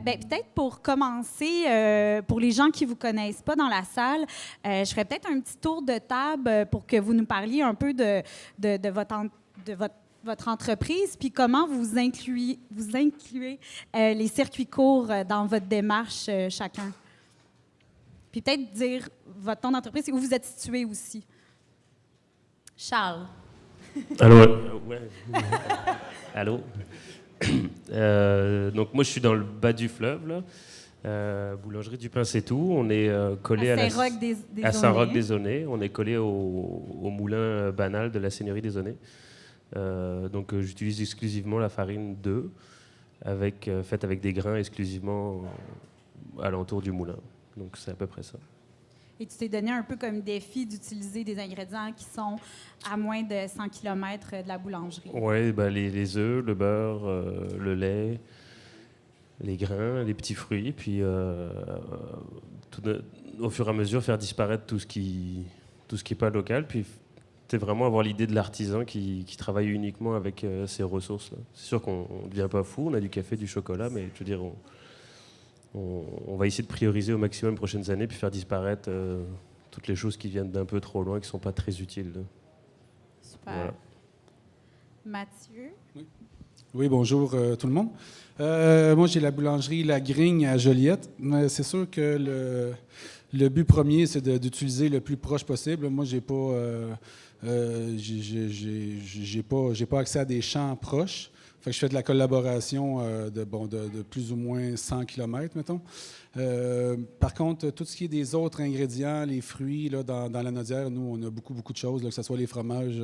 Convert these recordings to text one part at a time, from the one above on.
Peut-être pour commencer, pour les gens qui ne vous connaissent pas dans la salle, je ferais peut-être un petit tour de table pour que vous nous parliez un peu de votre entreprise, puis comment vous incluez les circuits courts dans votre démarche chacun. Puis peut-être dire votre nom d'entreprise et où vous êtes situé aussi. Charles. Allô? Ouais. Allô? Donc moi, je suis dans le bas du fleuve, là. Boulangerie du Pain, c'est tout. On est collé à Saint-Roch-des-Aunay. On est collé au moulin banal de la seigneurie des Aunay. Donc j'utilise exclusivement la farine d'œuf, faite avec des grains exclusivement alentour du moulin. Donc c'est à peu près ça. Et tu t'es donné un peu comme défi d'utiliser des ingrédients qui sont à moins de 100 km de la boulangerie. Oui, les œufs, le beurre, le lait, les grains, les petits fruits, puis au fur et à mesure faire disparaître tout ce qui n'est pas local, puis c'est vraiment avoir l'idée de l'artisan qui travaille uniquement avec ces ressources-là. C'est sûr qu'on ne devient pas fou, on a du café, du chocolat, mais je veux dire, on va essayer de prioriser au maximum les prochaines années puis faire disparaître toutes les choses qui viennent d'un peu trop loin, qui ne sont pas très utiles. Là. Super. Voilà. Mathieu? Oui, bonjour tout le monde. Moi, j'ai la boulangerie La Grigne à Joliette. C'est sûr que le but premier, c'est d'utiliser le plus proche possible. Moi, j'ai pas accès à des champs proches. Fait que je fais de la collaboration de plus ou moins 100 km, mettons. Par contre, tout ce qui est des autres ingrédients, les fruits, là, dans la Nodière, nous, on a beaucoup de choses, là, que ce soit les fromages,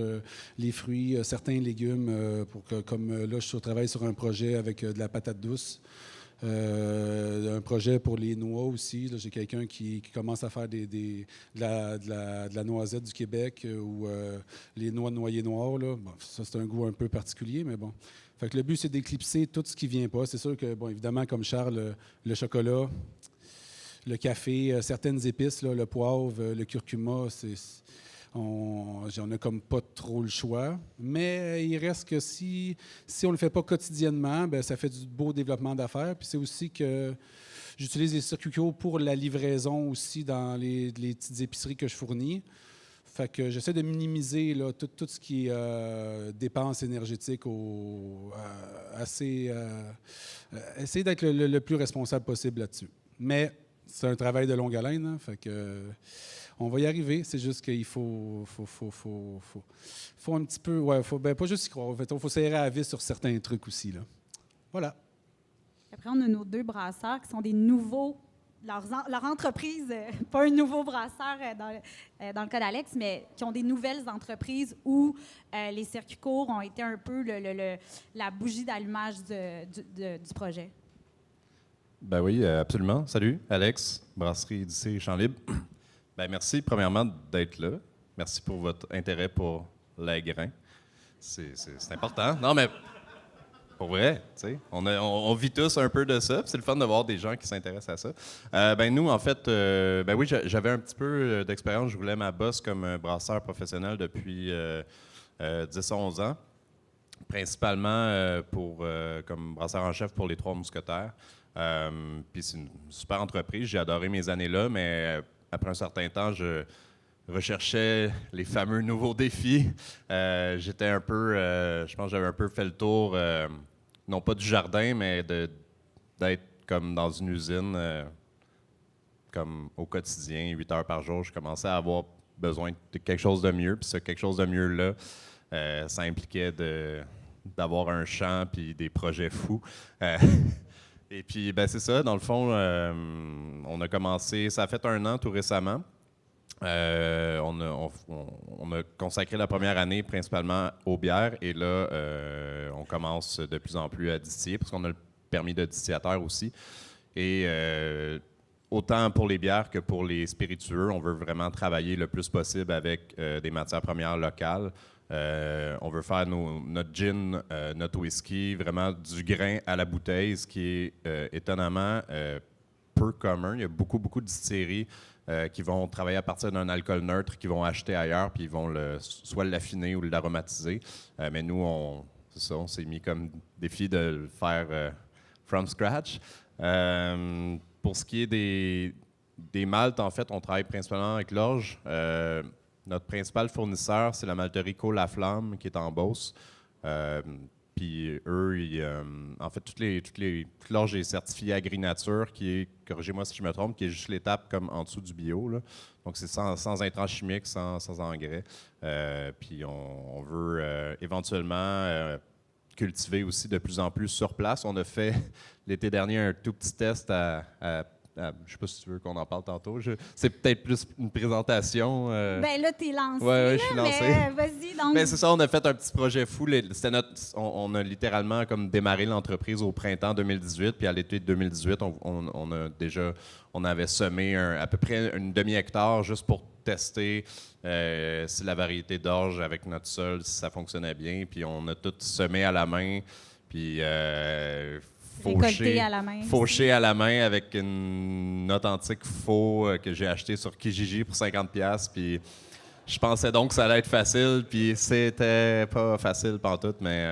les fruits, certains légumes, comme là, je travaille sur un projet avec de la patate douce. Un projet pour les noix aussi. Là, j'ai quelqu'un qui commence à faire de la noisette du Québec ou les noix noyées noires. Là. Bon, ça, c'est un goût un peu particulier, mais bon. Fait que le but, c'est d'éclipser tout ce qui ne vient pas. C'est sûr que, bon, évidemment, comme Charles, le chocolat, le café, certaines épices, là, le poivre, le curcuma, on n'a comme pas trop le choix. Mais il reste que si on ne le fait pas quotidiennement, bien, ça fait du beau développement d'affaires. Puis c'est aussi que j'utilise les circuits courts pour la livraison aussi dans les petites épiceries que je fournis. Fait que j'essaie de minimiser là, tout ce qui est dépenses énergétiques essayer d'être le plus responsable possible là-dessus. Mais c'est un travail de longue haleine, hein, fait que on va y arriver. C'est juste qu'il faut un petit peu, pas juste y croire. En fait, il faut serrer à la vis sur certains trucs aussi là. Voilà. Après, on a nos deux brasseurs qui sont des nouveaux. Leur entreprise, pas un nouveau brasseur dans le cas d'Alex, mais qui ont des nouvelles entreprises où les circuits courts ont été un peu la bougie d'allumage du projet. Ben oui, absolument. Salut, Alex, Brasserie d'ici Champ Libre. Ben merci, premièrement, d'être là. Merci pour votre intérêt pour les grains. C'est important. Non, mais pour vrai, tu sais, on vit tous un peu de ça. C'est le fun de voir des gens qui s'intéressent à ça. Ben nous, en fait, ben oui, j'avais un petit peu d'expérience. Je voulais ma bosse comme un brasseur professionnel depuis 10-11 ans, principalement comme brasseur en chef pour les Trois Mousquetaires. Puis c'est une super entreprise. J'ai adoré mes années là, mais après un certain temps, je recherchais les fameux nouveaux défis. J'étais un peu, je pense que j'avais un peu fait le tour, non pas du jardin, mais d'être comme dans une usine, comme au quotidien, 8 heures par jour. Je commençais à avoir besoin de quelque chose de mieux. Puis ce quelque chose de mieux-là, ça impliquait d'avoir un champ puis des projets fous. Et puis, ben c'est ça, dans le fond, on a commencé, ça a fait 1 an tout récemment. On a consacré la première année principalement aux bières et là, on commence de plus en plus à distiller parce qu'on a le permis de distillateur aussi. Et autant pour les bières que pour les spiritueux, on veut vraiment travailler le plus possible avec des matières premières locales. On veut faire notre gin, notre whisky, vraiment du grain à la bouteille, ce qui est étonnamment peu commun. Il y a beaucoup de distilleries qui vont travailler à partir d'un alcool neutre, qui vont acheter ailleurs, puis ils vont soit l'affiner ou l'aromatiser. Mais nous, on s'est mis comme défi de le faire from scratch. Pour ce qui est des maltes, en fait, on travaille principalement avec l'orge. Notre principal fournisseur, c'est la malterie Côte-la-Flamme, qui est en Beauce. Puis eux, en fait, toute l'orge est certifiée Agri-Nature, qui est, corrigez-moi si je me trompe, qui est juste l'étape comme en dessous du bio, là. Donc c'est sans intrants chimiques, sans engrais. Puis on veut éventuellement cultiver aussi de plus en plus sur place. On a fait l'été dernier un tout petit test je ne sais pas si tu veux qu'on en parle tantôt. C'est peut-être plus une présentation. Ben là, t'es lancé. Oui, je suis lancé. Vas-y, donc. Ben, c'est ça, on a fait un petit projet fou. On a littéralement comme démarré l'entreprise au printemps 2018, puis à l'été 2018, on avait semé à peu près une demi-hectare juste pour tester si la variété d'orge avec notre sol, si ça fonctionnait bien. Puis on a tout semé à la main, puis fauché à la main avec une authentique faux que j'ai acheté sur Kijiji pour 50$. Puis je pensais donc que ça allait être facile, puis c'était pas facile pantoute, mais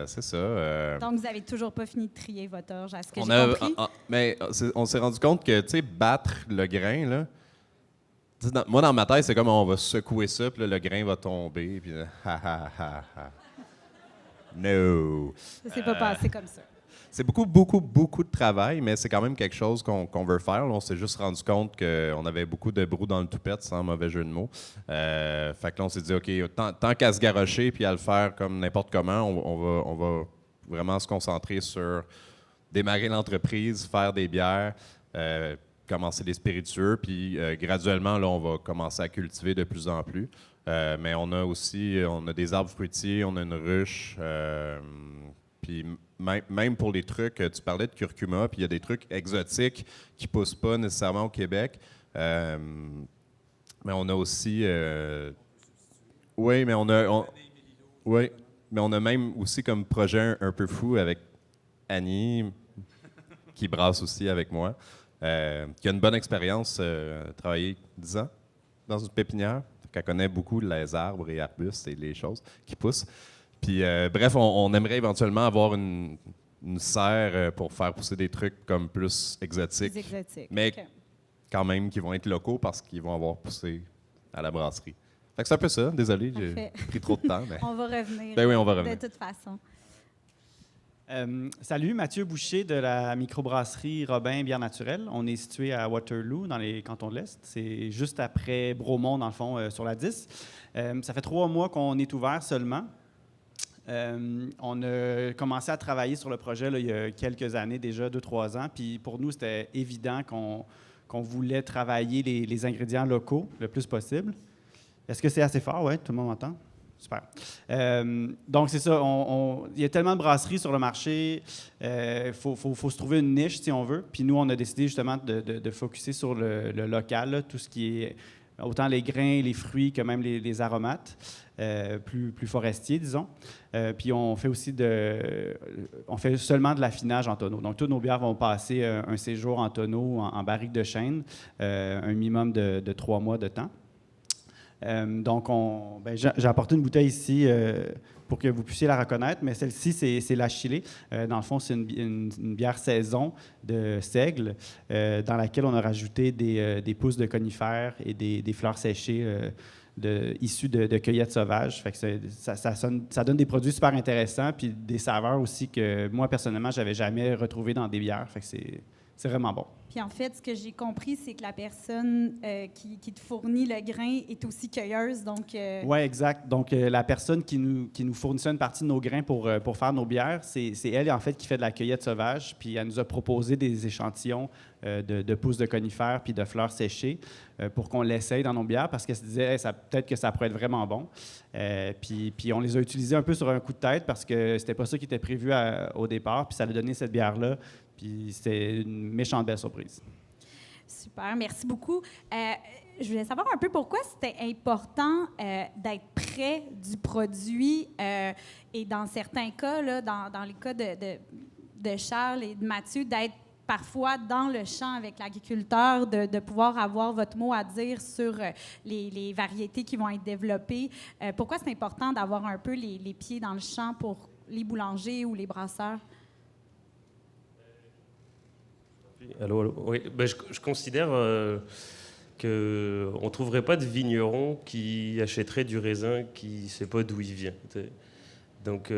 c'est ça. Donc, vous avez toujours pas fini de trier votre orge, à ce que j'ai compris? Mais on s'est rendu compte que, tu sais, battre le grain, là, moi, dans ma tête, c'est comme on va secouer ça, puis là, le grain va tomber, puis no. Ça s'est pas passé comme ça. C'est beaucoup de travail, mais c'est quand même quelque chose qu'on veut faire. Là, on s'est juste rendu compte qu'on avait beaucoup de brou dans le toupette, sans mauvais jeu de mots. Fait que là, on s'est dit, OK, tant qu'à se garrocher puis à le faire comme n'importe comment, on va vraiment se concentrer sur démarrer l'entreprise, faire des bières, commencer les spiritueux, puis graduellement, là, on va commencer à cultiver de plus en plus. Mais on a des arbres fruitiers, on a une ruche, puis même pour les trucs, tu parlais de curcuma, puis il y a des trucs exotiques qui ne poussent pas nécessairement au Québec. Mais on a aussi... oui, mais on a même aussi comme projet un peu fou avec Annie, qui brasse aussi avec moi, qui a une bonne expérience, travaillé 10 ans dans une pépinière, qu'elle connaît beaucoup les arbres et arbustes et les choses qui poussent. Puis, bref, on aimerait éventuellement avoir une serre pour faire pousser des trucs comme plus exotiques. Mais quand même qui vont être locaux parce qu'ils vont avoir poussé à la brasserie. Fait que c'est un peu ça. Désolé, j'ai pris trop de temps. Mais... On va revenir. Ben oui, on va revenir. De toute façon. Salut, Mathieu Boucher de la microbrasserie Robin Bière Naturelle. On est situé à Waterloo, dans les cantons de l'Est. C'est juste après Bromont, dans le fond, sur la 10. Ça fait 3 mois qu'on est ouvert seulement. On a commencé à travailler sur le projet là, il y a quelques années déjà, 2-3 ans. Puis pour nous, c'était évident qu'on voulait travailler les ingrédients locaux le plus possible. Est-ce que c'est assez fort? Oui, tout le monde m'entend? Super. Donc, c'est ça. Il y a tellement de brasseries sur le marché. Faut se trouver une niche, si on veut. Puis nous, on a décidé justement de focusser sur le local, là, tout ce qui est autant les grains, les fruits que même les aromates, plus forestiers, disons. Puis on fait aussi on fait seulement de l'affinage en tonneau. Donc, toutes nos bières vont passer un séjour en tonneau, en barrique de chêne, un minimum de 3 mois de temps. Donc, j'ai apporté une bouteille ici pour que vous puissiez la reconnaître, mais celle-ci, c'est la Chilé. Dans le fond, c'est une bière saison de seigle dans laquelle on a rajouté des pousses de conifères et des fleurs séchées issues de cueillettes sauvages. Fait que ça donne des produits super intéressants puis des saveurs aussi que moi, personnellement, je n'avais jamais retrouvées dans des bières. Fait que c'est vraiment bon. Puis en fait, ce que j'ai compris, c'est que la personne qui te fournit le grain est aussi cueilleuse, donc... Oui, exact. Donc, la personne qui nous fournissait une partie de nos grains pour faire nos bières, c'est elle, en fait, qui fait de la cueillette sauvage, puis elle nous a proposé des échantillons de pousses de conifères puis de fleurs séchées pour qu'on l'essaye dans nos bières, parce qu'elle se disait, peut-être que ça pourrait être vraiment bon. Puis on les a utilisés un peu sur un coup de tête, parce que c'était pas ça qui était prévu au départ, puis ça a donné cette bière-là. Puis c'était une méchante belle surprise. Super, merci beaucoup. Je voulais savoir un peu pourquoi c'était important d'être près du produit et dans certains cas, là, dans les cas de Charles et de Mathieu, d'être parfois dans le champ avec l'agriculteur, de pouvoir avoir votre mot à dire sur les variétés qui vont être développées. Pourquoi c'est important d'avoir un peu les pieds dans le champ pour les boulangers ou les brasseurs? Allô. Oui, ben, je considère qu'on ne trouverait pas de vigneron qui achèterait du raisin qui ne sait pas d'où il vient. Donc,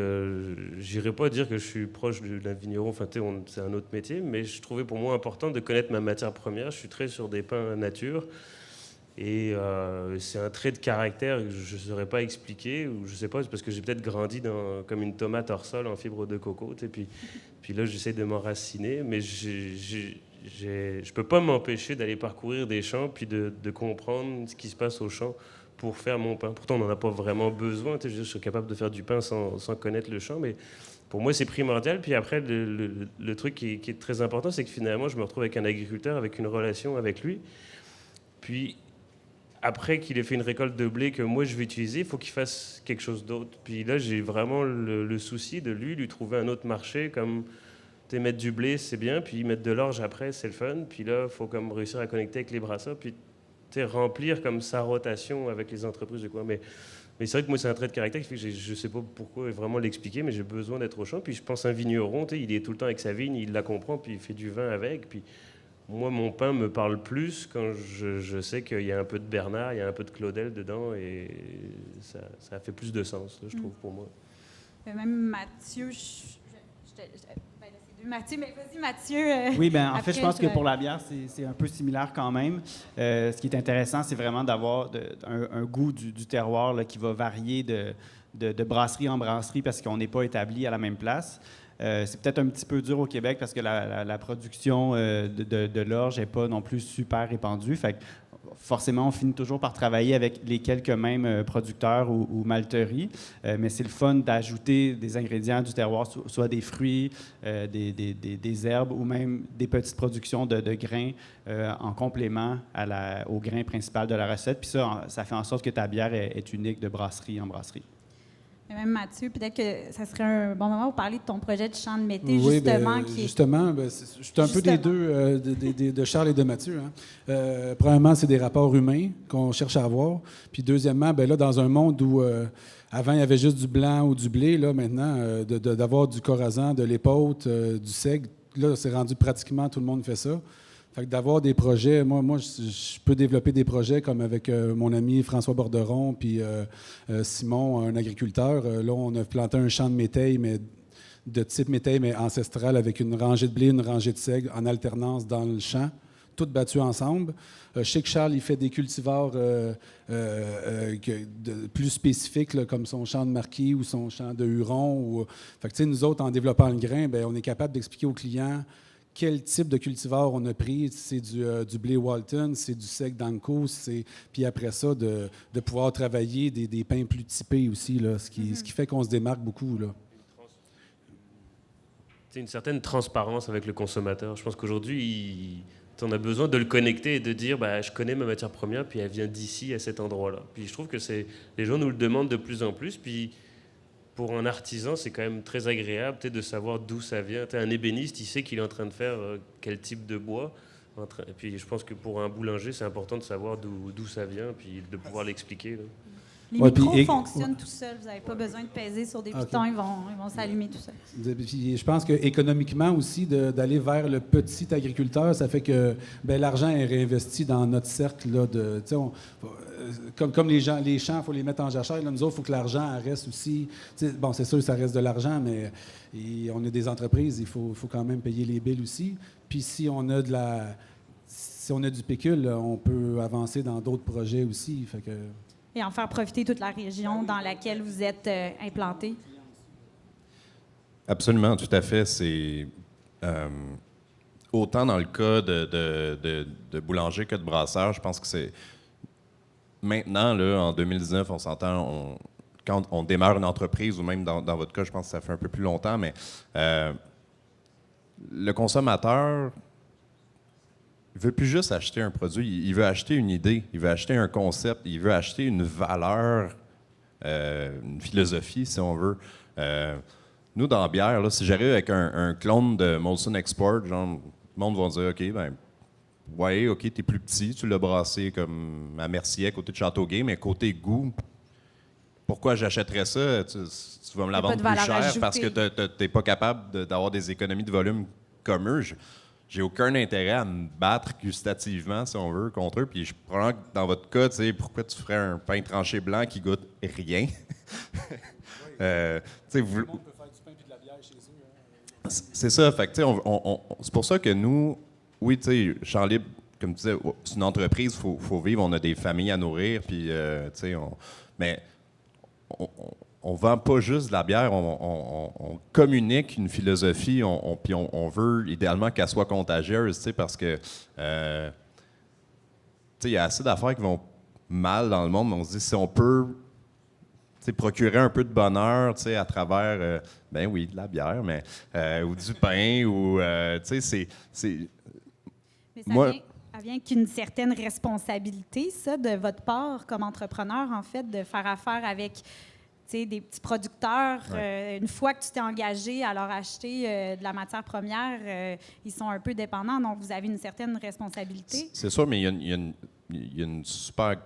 j'irai pas dire que je suis proche d'un vigneron, enfin, c'est un autre métier, mais je trouvais pour moi important de connaître ma matière première. Je suis très sur des pains nature, et c'est un trait de caractère que je ne saurais pas expliquer, ou je sais pas, c'est parce que j'ai peut-être grandi comme une tomate hors sol en fibre de coco, puis là, j'essaie de m'enraciner, mais je peux pas m'empêcher d'aller parcourir des champs, puis de comprendre ce qui se passe au champ pour faire mon pain. Pourtant, on n'en a pas vraiment besoin. Je suis capable de faire du pain sans connaître le champ, mais pour moi, c'est primordial. Puis après, le truc qui est très important, c'est que finalement, je me retrouve avec un agriculteur, avec une relation avec lui. Puis après qu'il ait fait une récolte de blé que moi, je vais utiliser, il faut qu'il fasse quelque chose d'autre. Puis là, j'ai vraiment le souci de lui trouver un autre marché, comme mettre du blé, c'est bien, puis mettre de l'orge après, c'est le fun. Puis là, il faut comme réussir à connecter avec les brassas, puis remplir comme sa rotation avec les entreprises de quoi. Mais c'est vrai que moi, c'est un trait de caractère qui fait que je ne sais pas pourquoi vraiment l'expliquer, mais j'ai besoin d'être au champ. Puis je pense à un vigneron, il est tout le temps avec sa vigne, il la comprend, puis il fait du vin avec. Puis moi, mon pain me parle plus quand je sais qu'il y a un peu de Bernard, il y a un peu de Claudel dedans, et ça fait plus de sens, là, je trouve, pour moi. Même Mathieu, Mathieu, mais vas-y, Mathieu. Oui, bien, en fait, je pense que pour la bière, c'est un peu similaire quand même. Ce qui est intéressant, c'est vraiment d'avoir un goût du terroir là, qui va varier de brasserie en brasserie parce qu'on n'est pas établi à la même place. C'est peut-être un petit peu dur au Québec parce que la production de l'orge n'est pas non plus super répandue. Fait que forcément, on finit toujours par travailler avec les quelques mêmes producteurs ou malteries, mais c'est le fun d'ajouter des ingrédients du terroir, soit des fruits, des herbes ou même des petites productions de grains en complément au grain principal de la recette. Puis ça fait en sorte que ta bière est unique de brasserie en brasserie. Même Mathieu, peut-être que ça serait un bon moment pour parler de ton projet de champ de mété, oui, justement. Justement, je suis un peu des deux, de Charles et de Mathieu. Hein. Premièrement, c'est des rapports humains qu'on cherche à avoir. Puis deuxièmement, là, dans un monde où avant, il y avait juste du blanc ou du blé, là, maintenant, d'avoir du corazan, de l'épaute, du seigle, là, c'est rendu pratiquement tout le monde fait ça. Fait que d'avoir des projets, moi je peux développer des projets comme avec mon ami François Borderon puis Simon, un agriculteur. Là, on a planté un champ de métail, mais de type métail, mais ancestral, avec une rangée de blé, une rangée de seigle en alternance dans le champ, toutes battues ensemble. Je sais que Charles, il fait des cultivars plus spécifiques, là, comme son champ de marquis ou son champ de Huron. Fait que, nous autres, en développant le grain, on est capable d'expliquer aux clients quel type de cultivar on a pris. C'est du blé Walton, c'est du seigle d'Anco, puis après ça, de pouvoir travailler des pains plus typés aussi, là, ce qui fait qu'on se démarque beaucoup. Là. C'est une certaine transparence avec le consommateur. Je pense qu'aujourd'hui, on a besoin de le connecter et de dire je connais ma matière première, puis elle vient d'ici, à cet endroit-là. Puis je trouve que les gens nous le demandent de plus en plus. Puis pour un artisan, c'est quand même très agréable de savoir d'où ça vient. Un ébéniste, il sait qu'il est en train de faire quel type de bois. Et puis je pense que pour un boulanger, c'est important de savoir d'où ça vient, puis de pouvoir l'expliquer. Là. Les micros fonctionnent tout seuls. Vous n'avez pas besoin de peser sur des pitons. Ils vont s'allumer tout seuls. Je pense qu'économiquement aussi, d'aller vers le petit agriculteur, ça fait que l'argent est réinvesti dans notre cercle. Là, comme les champs, il faut les mettre en jachère. Là, nous autres, il faut que l'argent reste aussi. Bon, c'est sûr que ça reste de l'argent, mais on a des entreprises, il faut quand même payer les billes aussi. Puis si on a du pécule, on peut avancer dans d'autres projets aussi. Fait que... Et en faire profiter toute la région dans laquelle vous êtes implanté. Absolument, tout à fait. C'est autant dans le cas de boulanger que de brasseur, je pense que c'est... Maintenant, là, en 2019, on s'entend, quand on démarre une entreprise, ou même dans votre cas, je pense que ça fait un peu plus longtemps, mais le consommateur... Il ne veut plus juste acheter un produit, il veut acheter une idée, il veut acheter un concept, il veut acheter une valeur, une philosophie, si on veut. Nous, dans la bière, là, si j'arrive avec un clone de Molson Export, genre, le monde va dire, OK, ouais, OK, t'es plus petit, tu l'as brassé comme à Mercier, à côté de Châteauguay, mais côté goût, pourquoi j'achèterais ça? Tu vas me la vendre plus cher parce que tu n'es pas capable d'avoir des économies de volume comme eux. j'ai aucun intérêt à me battre gustativement, si on veut, contre eux. Puis je prends que dans votre cas, tu sais, pourquoi tu ferais un pain tranché blanc qui goûte rien? Tout le monde peut faire du pain et de la bière chez eux. Hein. C'est ça. Fait que, tu sais, c'est pour ça que nous, oui, tu sais, Champ Libre, comme tu disais, c'est une entreprise, faut vivre, on a des familles à nourrir, puis, tu sais, mais on vend pas juste de la bière, on communique une philosophie, puis on veut idéalement qu'elle soit contagieuse, tu sais, parce que, tu sais, il y a assez d'affaires qui vont mal dans le monde, mais on se dit, si on peut procurer un peu de bonheur, tu sais, à travers, ben oui, de la bière, mais ou du pain, ou, tu sais, c'est... Mais ça vient qu'une certaine responsabilité, ça, de votre part, comme entrepreneur, en fait, de faire affaire avec, tu sais, des petits producteurs. Ouais. Une fois que tu t'es engagé à leur acheter de la matière première, ils sont un peu dépendants, donc vous avez une certaine responsabilité. C'est sûr, mais il y a une super...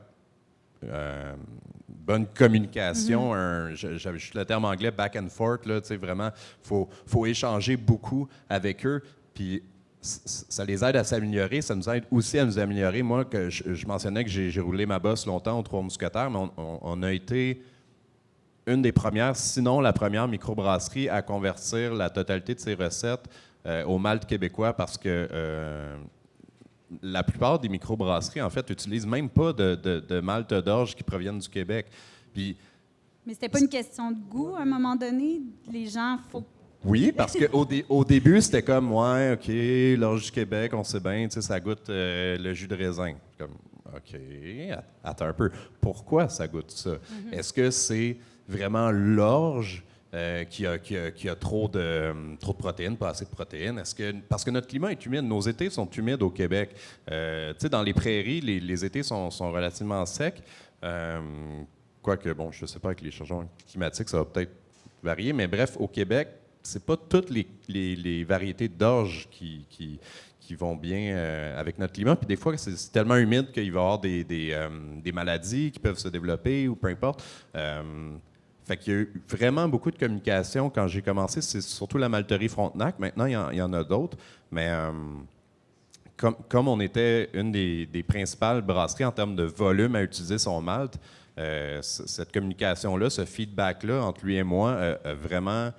bonne communication, je le terme anglais back and forth, là, vraiment, faut échanger beaucoup avec eux, puis ça les aide à s'améliorer, ça nous aide aussi à nous améliorer. Moi, que je mentionnais que j'ai roulé ma bosse longtemps aux Trois Mousquetaires, mais on a été une des premières, sinon la première microbrasserie à convertir la totalité de ses recettes au malt québécois, parce que la plupart des microbrasseries, en fait, n'utilisent même pas de malt d'orge qui proviennent du Québec. Puis, mais c'était pas une question de goût, à un moment donné? Les gens, oui, parce qu'au début, c'était comme, ouais, OK, l'orge du Québec, on sait bien, tu sais, ça goûte le jus de raisin. Comme, OK, attends un peu. Pourquoi ça goûte ça? Est-ce que c'est vraiment l'orge qui a trop de protéines, pas assez de protéines? Parce que notre climat est humide, nos étés sont humides au Québec. Tu sais, dans les prairies, les étés sont relativement secs. Quoique, bon, je ne sais pas, avec les changements climatiques, ça va peut-être varier, mais bref, au Québec, c'est pas toutes les variétés d'orge qui vont bien avec notre climat. Puis des fois, c'est tellement humide qu'il va y avoir des maladies qui peuvent se développer ou peu importe. Fait qu'il y a eu vraiment beaucoup de communication. Quand j'ai commencé, c'est surtout la malterie Frontenac. Maintenant, il y en a d'autres. Mais comme on était une des principales brasseries en termes de volume à utiliser son malt, cette communication-là, ce feedback-là entre lui et moi a vraiment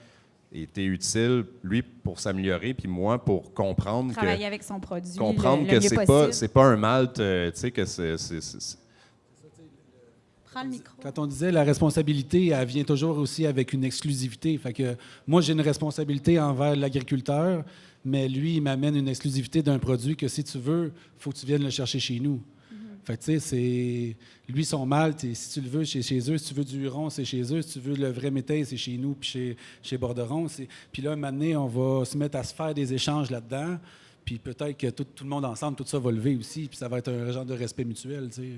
été utile, lui pour s'améliorer, puis moi pour comprendre travailler avec son produit, comprendre le que mieux c'est pas un malt, tu sais, que c'est Prends le micro. Quand on disait la responsabilité, elle vient toujours aussi avec une exclusivité. Fait que moi, j'ai une responsabilité envers l'agriculteur, mais lui, il m'amène une exclusivité d'un produit que si tu veux, il faut que tu viennes le chercher chez nous. Fait que, tu sais, c'est... Lui, son malt, si tu le veux, chez eux. Si tu veux du Huron, c'est chez eux. Si tu veux le vrai métal, c'est chez nous, puis chez Borderon. Puis là, un moment donné, on va se mettre à se faire des échanges là-dedans. Puis peut-être que tout le monde ensemble, tout ça va lever aussi. Puis ça va être un genre de respect mutuel, tu sais.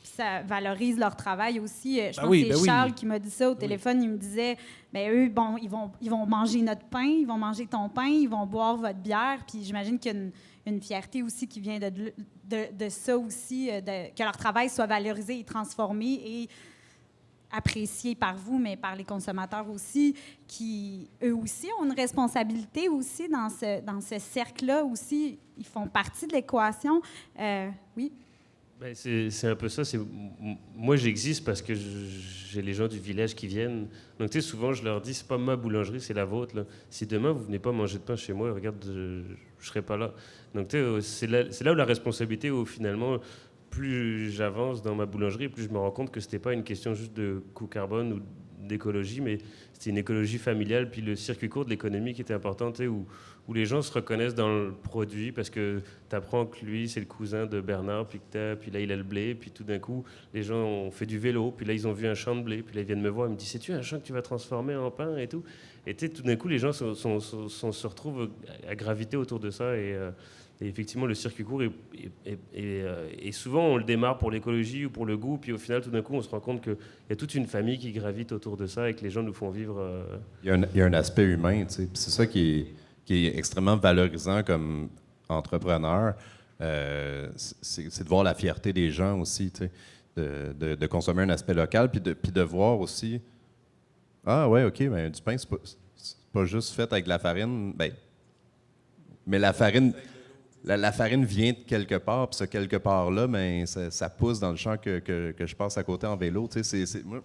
Puis ça valorise leur travail aussi. Je pense oui, que c'est Charles oui. qui m'a dit ça au téléphone. Il me disait, bien, eux, bon, ils vont manger notre pain, ils vont manger ton pain, ils vont boire votre bière. Puis j'imagine qu'il y a une fierté aussi qui vient de ça aussi, que leur travail soit valorisé et transformé et apprécié par vous, mais par les consommateurs aussi, qui, eux aussi, ont une responsabilité aussi dans ce cercle-là aussi. Ils font partie de l'équation. Oui? Ben, c'est un peu ça. Moi, j'existe parce que j'ai les gens du village qui viennent. Donc, tu sais, souvent, je leur dis, c'est pas ma boulangerie, c'est la vôtre. Là. Si demain, vous venez pas manger de pain chez moi, regarde, je serai pas là. Donc, tu sais, c'est là où la responsabilité, où finalement, plus j'avance dans ma boulangerie, plus je me rends compte que c'était pas une question juste de coût carbone ou d'écologie, mais c'était une écologie familiale, puis le circuit court de l'économie qui était important, tu sais, où les gens se reconnaissent dans le produit parce que tu apprends que lui, c'est le cousin de Bernard, puis là, il a le blé, puis tout d'un coup, les gens ont fait du vélo, puis là, ils ont vu un champ de blé, puis là, ils viennent me voir, ils me disent, sais-tu un champ que tu vas transformer en pain et tout? Et tu sais, tout d'un coup, les gens se retrouvent à graviter autour de ça, et effectivement, le circuit court, et souvent, on le démarre pour l'écologie ou pour le goût, puis au final, tout d'un coup, on se rend compte qu'il y a toute une famille qui gravite autour de ça et que les gens nous font vivre... Il y a un aspect humain, tu sais. C'est ça qui est extrêmement valorisant comme entrepreneur. C'est de voir la fierté des gens aussi, tu sais, de consommer un aspect local, puis de voir aussi, ah ouais, OK, ben, du pain, c'est pas juste fait avec de la farine, ben, mais la farine... la farine vient de quelque part, puis ce quelque part-là, ben, ça pousse dans le champ que je passe à côté en vélo.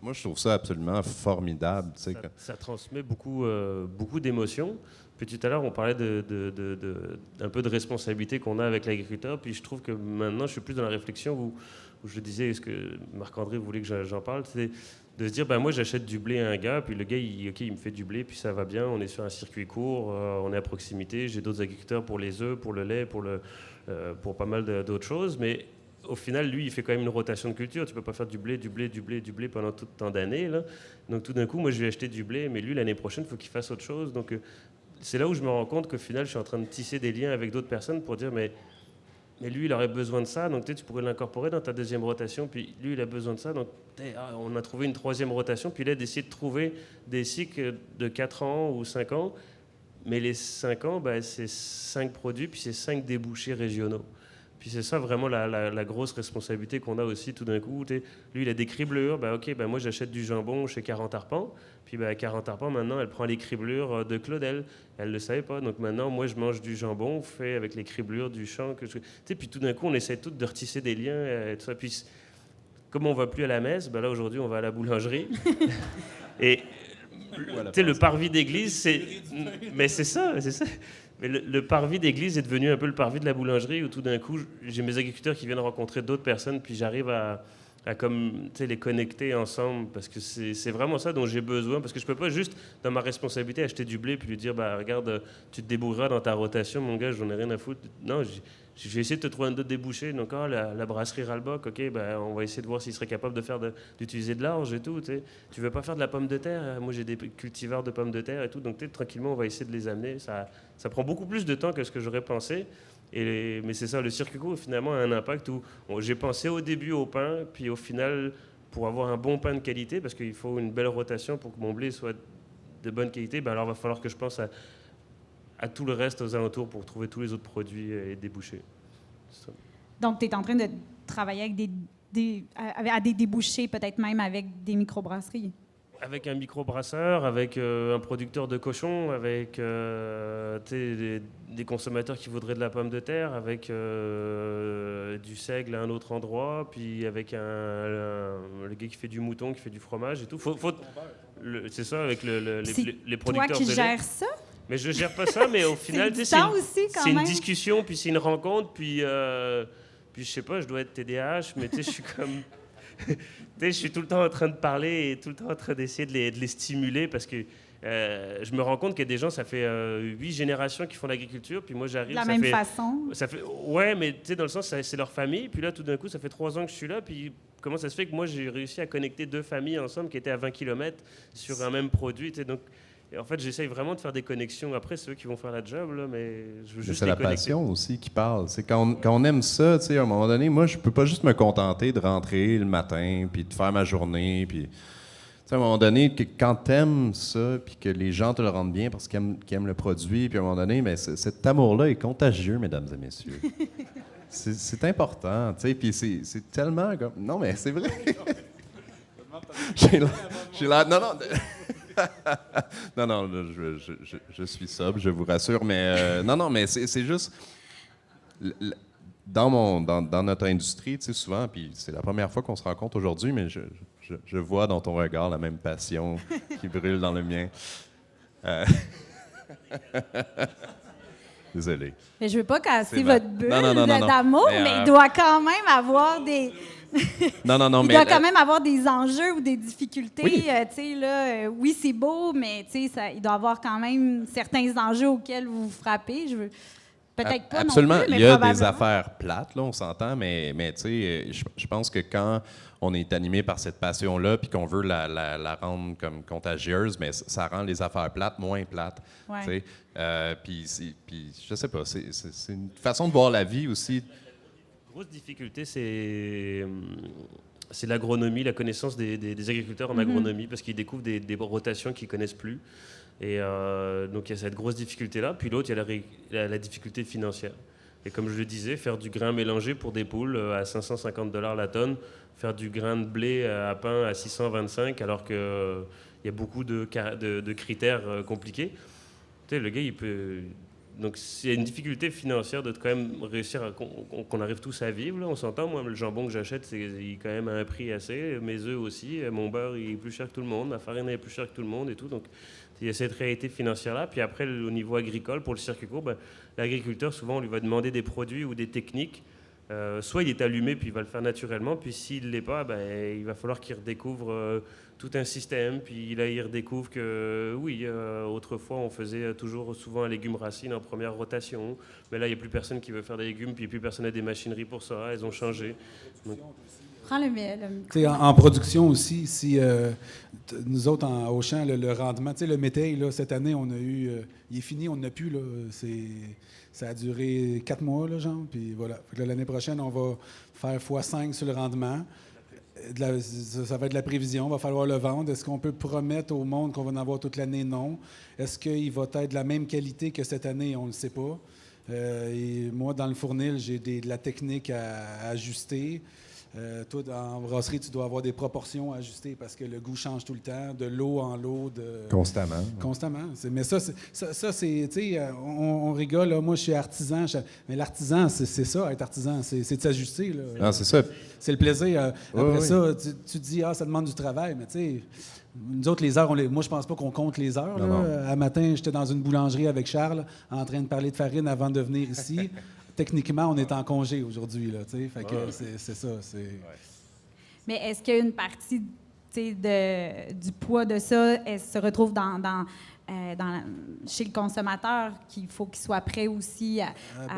Moi, je trouve ça absolument formidable. Ça transmet beaucoup d'émotions. Puis tout à l'heure, on parlait un peu de responsabilité qu'on a avec l'agriculteur. Puis je trouve que maintenant, je suis plus dans la réflexion où je disais, est-ce que Marc-André voulait que j'en parle, c'est de se dire, ben moi j'achète du blé à un gars, puis le gars, il me fait du blé, puis ça va bien, on est sur un circuit court, on est à proximité, j'ai d'autres agriculteurs pour les œufs, pour le lait, pour pas mal d'autres choses, mais au final, lui, il fait quand même une rotation de culture. Tu peux pas faire du blé pendant tout tant d'années, là. Donc tout d'un coup, moi je vais acheter du blé, mais lui, l'année prochaine, il faut qu'il fasse autre chose. Donc c'est là où je me rends compte qu'au final, je suis en train de tisser des liens avec d'autres personnes pour dire, mais lui, il aurait besoin de ça, donc tu pourrais l'incorporer dans ta deuxième rotation, puis lui, il a besoin de ça, donc on a trouvé une troisième rotation, puis là, d'essayer de trouver des cycles de 4 ans ou 5 ans, mais les 5 ans, c'est 5 produits, puis c'est 5 débouchés régionaux. Puis c'est ça vraiment la grosse responsabilité qu'on a aussi tout d'un coup. Lui, il a des criblures. Moi, j'achète du jambon chez 40 Arpents. Puis 40 Arpents, maintenant, elle prend les criblures de Claudel. Elle ne le savait pas. Donc maintenant, moi, je mange du jambon fait avec les criblures du champ. Puis tout d'un coup, on essaie tous de retisser des liens. Tout ça. Puis comme on ne va plus à la messe, là, aujourd'hui, on va à la boulangerie. Et le parvis d'église, c'est... Mais c'est ça. Mais le parvis d'église est devenu un peu le parvis de la boulangerie où tout d'un coup, j'ai mes agriculteurs qui viennent rencontrer d'autres personnes, puis j'arrive à les connecter ensemble, parce que c'est vraiment ça dont j'ai besoin, parce que je peux pas juste, dans ma responsabilité, acheter du blé puis lui dire, regarde, tu te débrouilleras dans ta rotation, mon gars, j'en ai rien à foutre. Non, je vais essayer de te trouver un autre débouché. Donc, la brasserie Ralbock, OK, on va essayer de voir s'il serait capable d'utiliser de l'orge et tout. Tu veux pas faire de la pomme de terre? Moi, j'ai des cultivars de pommes de terre et tout. Donc, tranquillement, on va essayer de les amener. Ça prend beaucoup plus de temps que ce que j'aurais pensé. Mais c'est ça, le circuit court, finalement, a un impact où j'ai pensé au début au pain, puis au final, pour avoir un bon pain de qualité, parce qu'il faut une belle rotation pour que mon blé soit de bonne qualité, alors il va falloir que je pense à tout le reste aux alentours pour trouver tous les autres produits et débouchés. Donc, tu es en train de travailler avec à des débouchés, peut-être même avec des microbrasseries? Avec un microbrasseur, avec un producteur de cochons, avec des consommateurs qui voudraient de la pomme de terre, avec du seigle à un autre endroit, puis avec le gars qui fait du mouton, qui fait du fromage et tout. C'est ça, avec les producteurs de lait. C'est toi qui gères ça? Mais je gère pas ça, mais au final, c'est une discussion, puis c'est une rencontre, puis je sais pas, je dois être TDAH, mais je suis comme... je suis tout le temps en train de parler et tout le temps en train d'essayer de les stimuler, parce que je me rends compte qu'il y a des gens, ça fait 8 générations qui font l'agriculture, puis moi j'arrive... De la même façon? Ouais, mais dans le sens, c'est leur famille, puis là tout d'un coup, ça fait 3 ans que je suis là, puis comment ça se fait que moi j'ai réussi à connecter 2 familles ensemble qui étaient à 20 km sur un même produit, donc... Et en fait, j'essaye vraiment de faire des connexions. Après, c'est eux qui vont faire la job, là, mais je veux juste les connecter. C'est la passion aussi qui parle. C'est quand on aime ça, à un moment donné, moi, je peux pas juste me contenter de rentrer le matin puis de faire ma journée. Puis, à un moment donné, quand tu aimes ça puis que les gens te le rendent bien parce qu'ils aiment le produit, puis à un moment donné, mais cet amour-là est contagieux, mesdames et messieurs. C'est important, puis c'est tellement comme... Non, mais c'est vrai. J'ai l'air... Non, je suis sobre, je vous rassure, mais mais c'est juste dans notre industrie, souvent, puis c'est la première fois qu'on se rencontre aujourd'hui, mais je vois dans ton regard la même passion qui brûle dans le mien. Désolé. Mais je veux pas casser votre bulle d'amour, mais il doit quand même avoir des... il doit quand même avoir des enjeux ou des difficultés. Oui, oui c'est beau, mais il doit avoir quand même certains enjeux auxquels vous vous frappez. Peut-être pas absolument. Non plus, mais il y a probablement des affaires plates, là, on s'entend, mais je pense que quand on est animé par cette passion-là puis qu'on veut la rendre comme contagieuse, mais ça rend les affaires plates moins plates. Ouais. Puis je sais pas, c'est une façon de voir la vie aussi. La grosse difficulté, c'est l'agronomie, la connaissance des agriculteurs en agronomie, parce qu'ils découvrent des rotations qu'ils ne connaissent plus. Et donc, il y a cette grosse difficulté-là. Puis l'autre, il y a la difficulté financière. Et comme je le disais, faire du grain mélangé pour des poules à 550 $ la tonne, faire du grain de blé à pain à 625, alors qu'il y a beaucoup de critères compliqués. Le gars, il peut... donc il y a une difficulté financière de quand même réussir qu'on arrive tous à vivre. Là. On s'entend, moi, le jambon que j'achète, il est quand même à un prix assez. Mes œufs aussi. Mon beurre, il est plus cher que tout le monde. Ma farine est plus chère que tout le monde et tout. Donc, il y a cette réalité financière-là. Puis après, au niveau agricole, pour le circuit court, l'agriculteur, souvent, on lui va demander des produits ou des techniques. Soit il est allumé, puis il va le faire naturellement. Puis s'il ne l'est pas, il va falloir qu'il redécouvre tout un système. Puis là, il redécouvre que, oui, autrefois, on faisait souvent un légume racine en première rotation. Mais là, il n'y a plus personne qui veut faire des légumes, puis plus personne n'a des machineries pour ça. Elles ont changé. Donc, en production aussi, si nous autres, au champ, le rendement, le métail, là, cette année, on a eu... il est fini, on n'a plus, là. Ça a duré 4 mois, là, genre, puis voilà. Fait que l'année prochaine, on va faire x5 sur le rendement. Ça va être de la prévision, il va falloir le vendre. Est-ce qu'on peut promettre au monde qu'on va en avoir toute l'année? Non. Est-ce qu'il va être de la même qualité que cette année? On ne le sait pas. Et moi, dans le fournil, j'ai de la technique à ajuster. Toi, en brasserie, tu dois avoir des proportions à ajuster parce que le goût change tout le temps, de l'eau en l'eau. Constamment. Constamment. Mais ça c'est, tu sais, on rigole, là, moi je suis artisan, mais l'artisan, c'est ça, être artisan, c'est de s'ajuster. Là. Ah, c'est ça. C'est le plaisir. Après ça, tu te dis, ça demande du travail, mais tu sais, nous autres, les heures, moi je pense pas qu'on compte les heures. Là. Un matin, j'étais dans une boulangerie avec Charles, en train de parler de farine avant de venir ici. Techniquement, on est en congé aujourd'hui, là, tu sais, fait que c'est ça. Mais est-ce qu'il y a une partie du poids de ça, elle se retrouve chez le consommateur qu'il faut qu'il soit prêt aussi à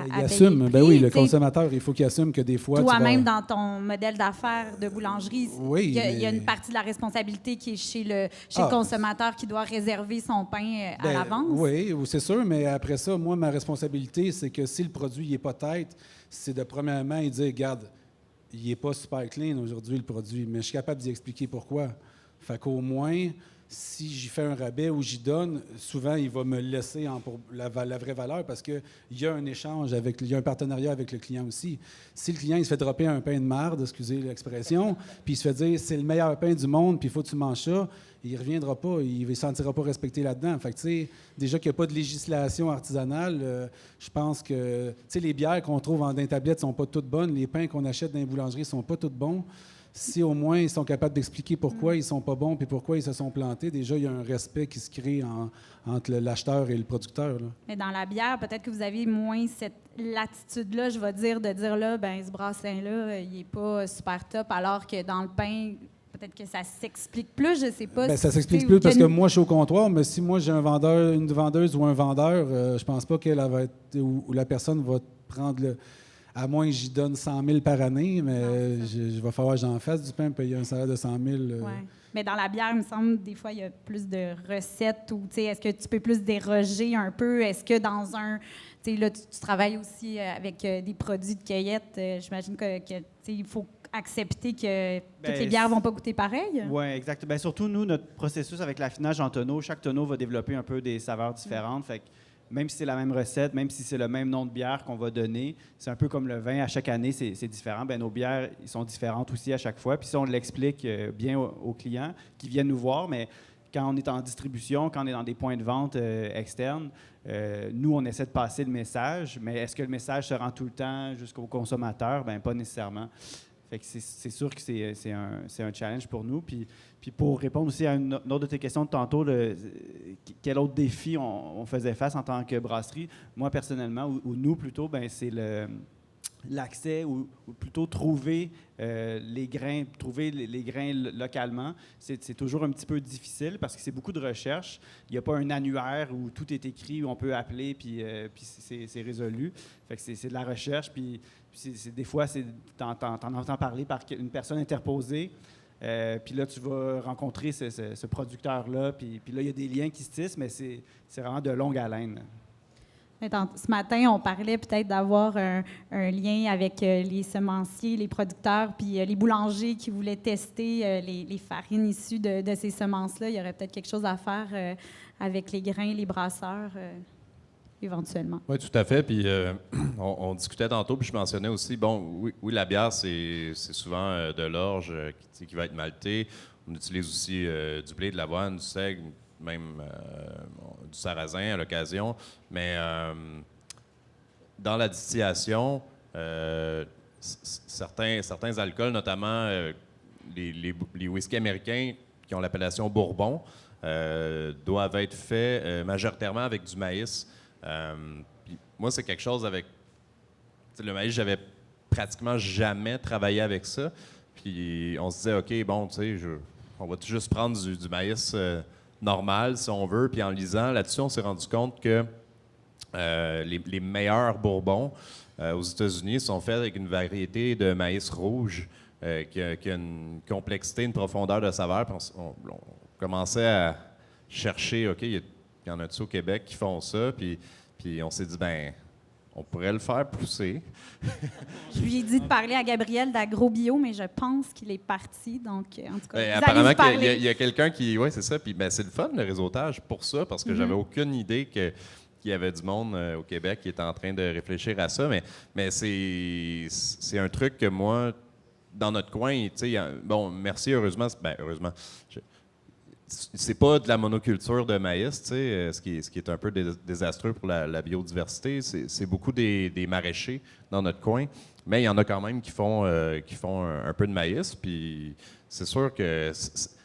il payer assume, le prix, oui, le consommateur, il faut qu'il assume que des fois... Toi-même, dans ton modèle d'affaires de boulangerie, oui, il y a une partie de la responsabilité qui est chez le consommateur qui doit réserver son pain à l'avance. Oui, c'est sûr, mais après ça, moi, ma responsabilité, c'est que si le produit n'est pas tête, c'est de premièrement, il dit, regarde, il n'est pas super clean aujourd'hui, le produit, mais je suis capable d'y expliquer pourquoi. Fait qu'au moins... Si j'y fais un rabais ou j'y donne, souvent, il va me laisser pour la vraie valeur parce qu'il y a un échange, il y a un partenariat avec le client aussi. Si le client il se fait dropper un pain de marde, excusez l'expression, puis il se fait dire c'est le meilleur pain du monde, puis il faut que tu manges ça, il ne reviendra pas, il ne se sentira pas respecté là-dedans. Fait que, tu sais, déjà qu'il n'y a pas de législation artisanale, je pense que tu sais, les bières qu'on trouve dans les tablettes ne sont pas toutes bonnes, les pains qu'on achète dans les boulangeries ne sont pas tous bons. Si au moins ils sont capables d'expliquer pourquoi ils ne sont pas bons et pourquoi ils se sont plantés, déjà, il y a un respect qui se crée entre l'acheteur et le producteur. Là. Mais dans la bière, peut-être que vous avez moins cette latitude-là, je vais dire, de dire là, ce brassin-là, il n'est pas super top, alors que dans le pain, peut-être que ça s'explique plus, je ne sais pas. Ça s'explique plus parce que moi, je suis au comptoir, mais si moi, j'ai une vendeuse ou un vendeur, je pense pas qu'elle va être, ou la personne va prendre à moins que j'y donne 100 000 par année, mais il va falloir que j'en fasse du pain, payer un salaire de 100 000. Mais dans la bière, il me semble, des fois, il y a plus de recettes. Ou est-ce que tu peux plus déroger un peu? Est-ce que dans un... Là, tu travailles aussi avec des produits de cueillette. J'imagine que il faut accepter que toutes les bières ne vont pas goûter pareil. Oui, exact. Surtout, nous, notre processus avec l'affinage en tonneau, chaque tonneau va développer un peu des saveurs différentes. Fait que même si c'est la même recette, même si c'est le même nom de bière qu'on va donner, c'est un peu comme le vin. À chaque année, c'est différent. Nos bières ils sont différentes aussi à chaque fois. Puis ça, on l'explique bien aux clients qui viennent nous voir. Mais quand on est en distribution, quand on est dans des points de vente externes, nous, on essaie de passer le message. Mais est-ce que le message se rend tout le temps jusqu'au consommateur? Pas nécessairement. Fait que c'est sûr que c'est un challenge pour nous. Puis pour répondre aussi à une autre de tes questions de tantôt, quel autre défi on faisait face en tant que brasserie? Moi, personnellement, ou nous plutôt, c'est l'accès ou plutôt trouver les grains, localement. C'est toujours un petit peu difficile parce que c'est beaucoup de recherche. Il n'y a pas un annuaire où tout est écrit, où on peut appeler, puis c'est résolu. Fait que c'est de la recherche, puis des fois, t'en entends parler par une personne interposée. Puis là, tu vas rencontrer ce producteur-là, puis là, il y a des liens qui se tissent, mais c'est vraiment de longue haleine. Ce matin, on parlait peut-être d'avoir un lien avec les semenciers, les producteurs, puis les boulangers qui voulaient tester les farines issues de ces semences-là. Il y aurait peut-être quelque chose à faire avec les grains, les brasseurs, éventuellement. Oui, tout à fait. Puis on discutait tantôt, puis je mentionnais aussi, oui, la bière, c'est souvent de l'orge qui va être maltée. On utilise aussi du blé, de l'avoine, du seigle, même du sarrasin à l'occasion. Mais dans la distillation, certains alcools, notamment les whiskies américains qui ont l'appellation Bourbon, doivent être faits majoritairement avec du maïs. Puis moi, c'est quelque chose avec... Le maïs, j'avais pratiquement jamais travaillé avec ça. Puis on se disait, OK, bon, tu sais, on va juste prendre du maïs normal, si on veut. Puis en lisant là-dessus, on s'est rendu compte que les meilleurs bourbons aux États-Unis sont faits avec une variété de maïs rouge qui a une complexité, une profondeur de saveur. Puis on commençait à chercher, OK, il y en a-tu au Québec qui font ça? Puis on s'est dit, ben on pourrait le faire pousser. Je lui ai dit de parler à Gabriel d'AgroBio, mais je pense qu'il est parti. Donc, en tout cas, apparemment, il y a quelqu'un qui... Oui, c'est ça. Puis c'est le fun, le réseautage, pour ça, parce que j'avais aucune idée qu'il y avait du monde au Québec qui était en train de réfléchir à ça. Mais c'est un truc que moi, dans notre coin, tu sais, bon, merci, heureusement. Heureusement. C'est pas de la monoculture de maïs, tu sais, ce qui est un peu désastreux pour la biodiversité. C'est beaucoup des maraîchers dans notre coin, mais il y en a quand même qui font un peu de maïs. Puis c'est sûr que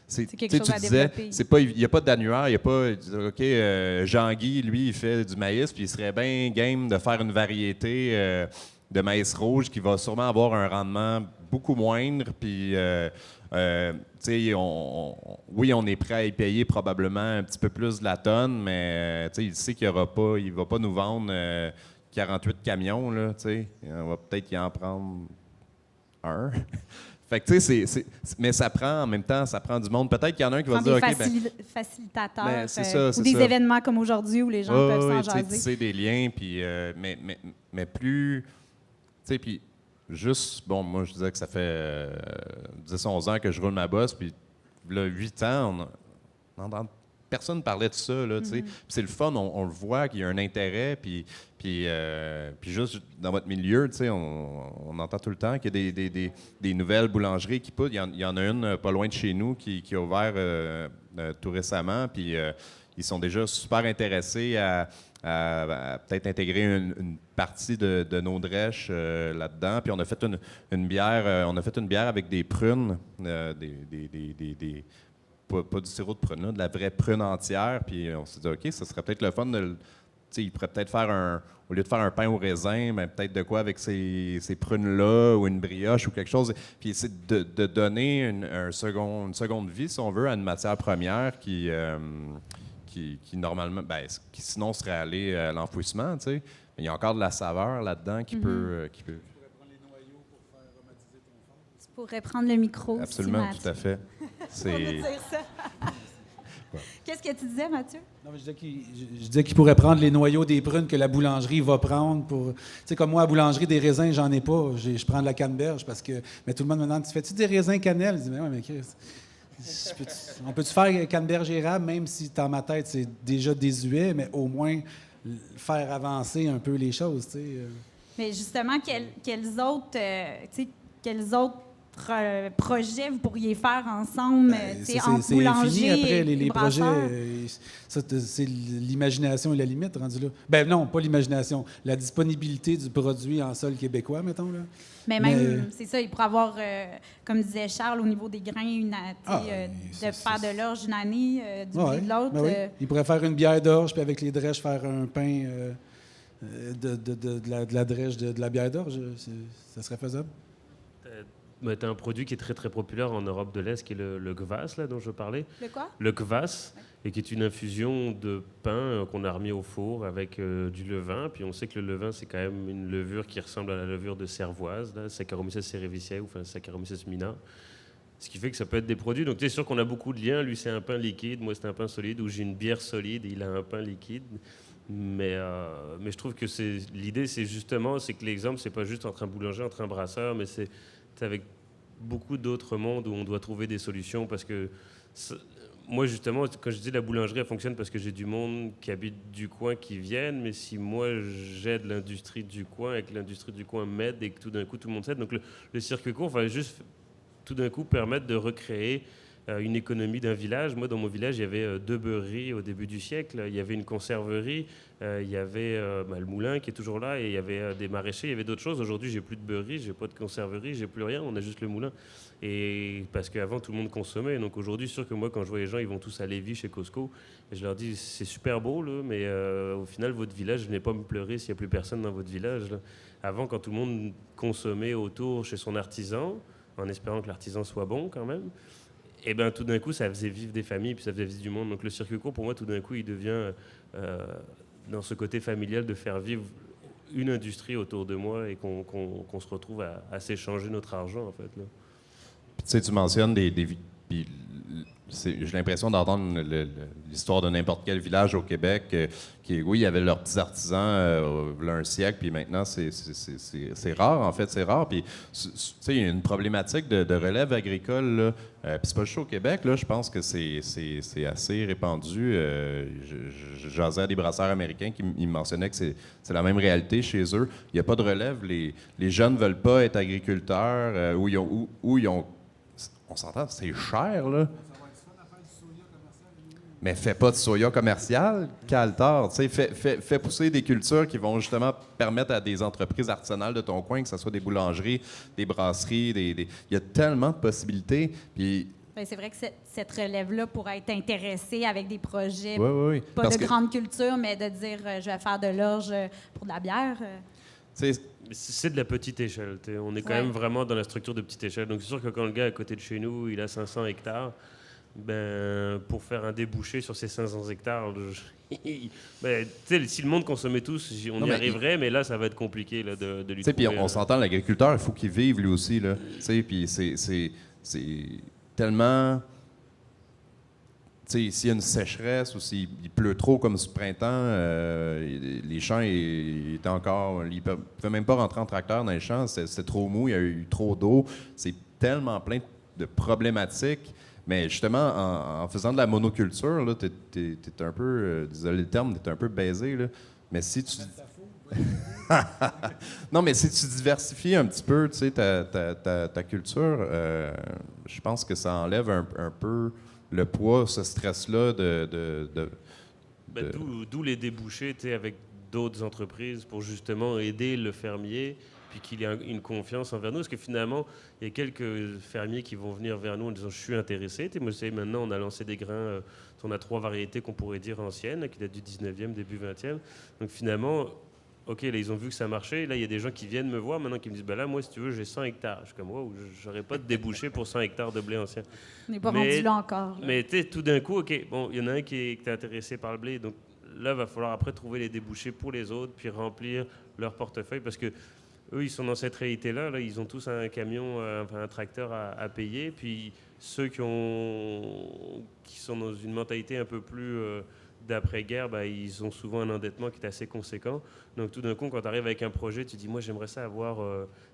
c'est quelque chose à développer. Il n'y a pas d'annuaire, il n'y a pas OK, Jean-Guy, lui, il fait du maïs, puis il serait bien game de faire une variété de maïs rouge qui va sûrement avoir un rendement beaucoup moindre, puis oui, on est prêt à y payer probablement un petit peu plus de la tonne, mais il sait qu'il ne va pas nous vendre 48 camions, là, on va peut-être y en prendre un. Fait que, mais ça prend, en même temps, ça prend du monde. Peut-être qu'il y en a un qui va dire, OK, facilitateurs, ou des événements comme aujourd'hui où les gens peuvent s'en jaser. C'est des liens, puis, mais plus, puis juste, bon, moi, je disais que ça fait 10-11 ans que je roule ma bosse, puis là, 8 ans, personne ne parlait de ça, là, tu sais. Puis c'est le fun, on le voit qu'il y a un intérêt, puis juste dans votre milieu, tu sais, on entend tout le temps qu'il y a des nouvelles boulangeries qui poussent. Il y en a une pas loin de chez nous qui a ouvert tout récemment, puis ils sont déjà super intéressés à peut-être intégrer une partie de nos drèches là-dedans. Puis on a fait une bière, avec des prunes, pas du sirop de prune, là, de la vraie prune entière. Puis on s'est dit, OK, ça serait peut-être le fun il pourrait peut-être faire au lieu de faire un pain au raisin, mais peut-être de quoi avec ces prunes-là, ou une brioche ou quelque chose. Puis c'est de donner une seconde vie, si on veut, à une matière première qui normalement, qui sinon serait allé à l'enfouissement, tu sais. Mais il y a encore de la saveur là-dedans qui peut... Tu pourrais prendre les noyaux pour faire aromatiser ton fond. Tu pourrais prendre le micro. Absolument, tout à fait. On va dire ça. Qu'est-ce que tu disais, Mathieu? Non, mais je disais qu'il pourrait prendre les noyaux des prunes que la boulangerie va prendre pour... Tu sais, comme moi, à la boulangerie, des raisins, j'en ai pas. Je prends de la canneberge parce que... Mais tout le monde me demande, tu fais-tu des raisins cannelle? Je dis, mais oui, mais Chris... On peut-tu faire canneberge érable, même si dans ma tête c'est déjà désuet, mais au moins faire avancer un peu les choses, tu sais. Mais justement, quels autres projets vous pourriez faire ensemble, en boulanger? C'est fini après les projets. Ça, c'est l'imagination et la limite rendu là. Ben non, pas l'imagination, la disponibilité du produit en sol québécois, mettons là. Mais même, c'est ça, il pourrait avoir, comme disait Charles, au niveau des grains, de faire de l'orge une année, du blé de l'autre. Ben oui. Il pourrait faire une bière d'orge, puis avec les drèches, faire un pain de la drèche de la bière d'orge. Ça serait faisable. Tu as un produit qui est très très populaire en Europe de l'Est, qui est le kvass, là, dont je parlais. Le quoi? Le kvass, et qui est une infusion de pain qu'on a remis au four avec du levain. Puis on sait que le levain, c'est quand même une levure qui ressemble à la levure de cervoise, là, Saccharomyces cerevisiae, ou enfin Saccharomyces mina. Ce qui fait que ça peut être des produits. Donc, tu es sûr qu'on a beaucoup de liens. Lui, c'est un pain liquide, moi, c'est un pain solide, ou j'ai une bière solide et il a un pain liquide. Mais je trouve que l'idée, c'est que l'exemple, c'est pas juste entre un boulanger, entre un brasseur, mais c'est avec beaucoup d'autres mondes où on doit trouver des solutions, parce que moi, justement, quand je dis la boulangerie, elle fonctionne parce que j'ai du monde qui habite du coin qui viennent, mais si moi, j'aide l'industrie du coin et que l'industrie du coin m'aide et que tout d'un coup, tout le monde s'aide, donc le circuit court va juste tout d'un coup permettre de recréer une économie d'un village. Moi, dans mon village, il y avait 2 beurreries au début du siècle. Il y avait une conserverie, il y avait le moulin qui est toujours là, et il y avait des maraîchers, il y avait d'autres choses. Aujourd'hui, j'ai plus de beurrerie, j'ai pas de conserverie, j'ai plus rien. On a juste le moulin. Et parce qu'avant, tout le monde consommait. Donc aujourd'hui, c'est sûr que moi, quand je vois les gens, ils vont tous à Lévis chez Costco. Et je leur dis, c'est super beau, là, mais au final, votre village, venez pas me pleurer s'il n'y a plus personne dans votre village, là. Avant, quand tout le monde consommait autour chez son artisan, en espérant que l'artisan soit bon quand même, et bien tout d'un coup, ça faisait vivre des familles, puis ça faisait vivre du monde. Donc le circuit court, pour moi, tout d'un coup, il devient dans ce côté familial de faire vivre une industrie autour de moi et qu'on se retrouve à s'échanger notre argent, en fait, là. Puis, tu sais, tu mentionnes puis j'ai l'impression d'entendre l'histoire de n'importe quel village au Québec oui, il y avait leurs petits artisans il y a un siècle, puis maintenant, c'est rare, en fait, c'est rare. Puis, tu sais, il y a une problématique de relève agricole, là. Puis c'est pas juste au Québec, là, je pense que c'est assez répandu. Je jasais à des brasseurs américains qui me mentionnaient que c'est la même réalité chez eux. Il n'y a pas de relève. Les jeunes ne veulent pas être agriculteurs, où ils ont on s'entend, c'est cher, là. Mais fais pas de soya commercial, Caltar. Fais pousser des cultures qui vont justement permettre à des entreprises artisanales de ton coin, que ce soit des boulangeries, des brasseries, il y a tellement de possibilités. Puis, c'est vrai que cette relève-là pourrait être intéressée avec des projets, oui. pas de grande culture, mais de dire je vais faire de l'orge pour de la bière. C'est de la petite échelle. On est quand même vraiment dans la structure de petite échelle. Donc c'est sûr que quand le gars à côté de chez nous, il a 500 hectares, ben, pour faire un débouché sur ces 500 hectares, ben, si le monde consommait tous, on y arriverait, mais là, ça va être compliqué là, de lui trouver. Puis on s'entend, l'agriculteur, il faut qu'il vive lui aussi. Puis c'est tellement... S'il y a une sécheresse ou s'il pleut trop comme ce printemps, les champs étaient encore... Ils ne pouvaient même pas rentrer en tracteur dans les champs, c'était trop mou, il y a eu trop d'eau. C'est tellement plein de problématiques. Mais justement, en faisant de la monoculture, tu es un peu... désolé le terme, tu es un peu baisé. Là. Mais si tu... Non, mais si tu diversifies un petit peu ta culture, je pense que ça enlève un peu... le poids, ce stress-là D'où les débouchés avec d'autres entreprises pour justement aider le fermier, puis qu'il ait une confiance envers nous. Parce que finalement, il y a quelques fermiers qui vont venir vers nous en disant « je suis intéressé ». Moi, maintenant, on a lancé des grains, on a 3 variétés qu'on pourrait dire anciennes, qui datent du 19e, début 20e. Donc finalement... OK, là, ils ont vu que ça marchait. Là, il y a des gens qui viennent me voir maintenant qui me disent, ben là, moi, si tu veux, j'ai 100 hectares. Je suis comme, wow, j'aurais pas de débouché pour 100 hectares de blé ancien. On n'est pas rendu là encore. Mais tu sais, tout d'un coup, OK, bon, il y en a un qui est intéressé par le blé. Donc là, il va falloir après trouver les débouchés pour les autres, puis remplir leur portefeuille. Parce que eux, ils sont dans cette réalité-là. Là, ils ont tous un camion, un tracteur à payer. Puis ceux qui sont dans une mentalité un peu plus... d'après-guerre, ils ont souvent un endettement qui est assez conséquent. Donc, tout d'un coup, quand tu arrives avec un projet, tu dis, moi, j'aimerais ça avoir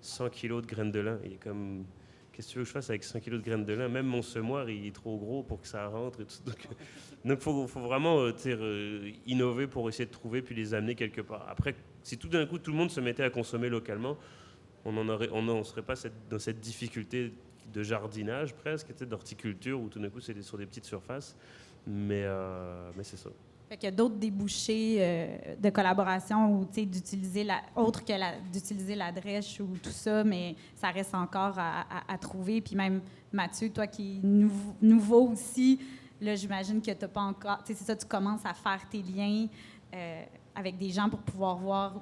100 kilos de graines de lin. Il est comme, qu'est-ce que tu veux que je fasse avec 100 kilos de graines de lin? Même mon semoir, il est trop gros pour que ça rentre. Et tout. Donc, faut vraiment innover pour essayer de trouver puis les amener quelque part. Après, si tout d'un coup, tout le monde se mettait à consommer localement, on ne serait pas dans cette difficulté de jardinage presque, d'horticulture, où tout d'un coup, c'est sur des petites surfaces. Mais c'est ça. Fait qu'il y a d'autres débouchés de collaboration ou d'utiliser autre que d'utiliser la drèche ou tout ça, mais ça reste encore à trouver. Puis même Mathieu, toi qui es nouveau aussi, là j'imagine que tu n'as pas encore. C'est ça, tu commences à faire tes liens avec des gens pour pouvoir voir